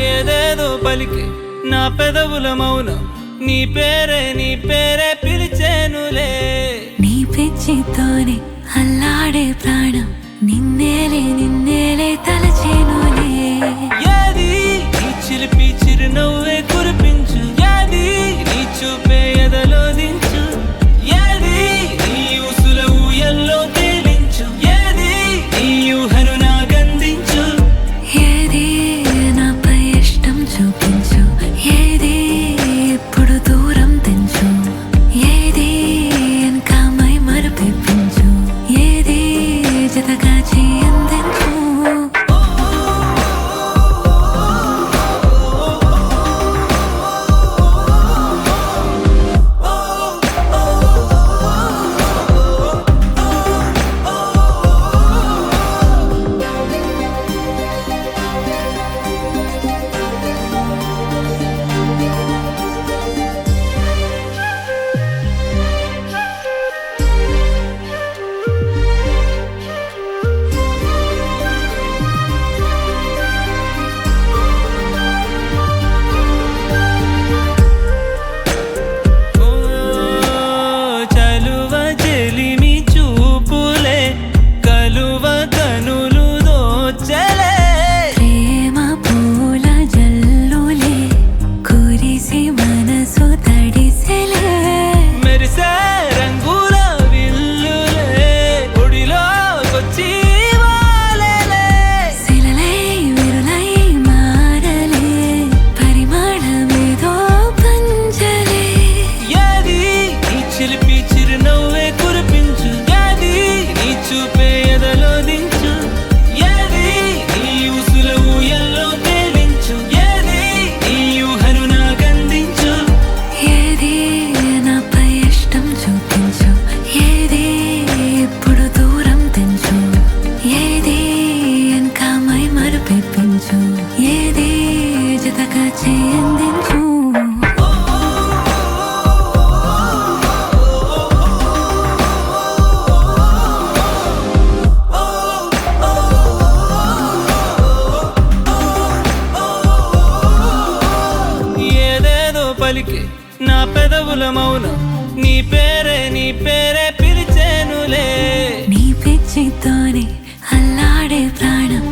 ఏదేదో పలికి నా పెదవుల మౌనం నీ పేరే పిలిచేనులే. నీ పిచ్చితోనే అల్లాడే ప్రాణం నిన్నేలే తలచేనులే. ఏది నీ చిలిపి చిరునవ్వే కురిపించు, ఏది నీ చూపే ఎదలో దించు, ఏది నీ ఊసుల ఊయల్లో తేలించు, ఏది నీ ఊహను నాకందించు. ఏది నాపై ఇష్టం చూపించు, ఏది ఇప్పుడు దూరం తెంచు, ఏది ఇంకా మై మరపించు, ఏది జతగా చేయందించు. ఏది జతగా చేయందించు. ఏదేదో పలికి నా పెదవుల మౌనం నీ పేరే పిలిచేనులే. నీ పిచ్చితోనే అల్లాడే ప్రాణం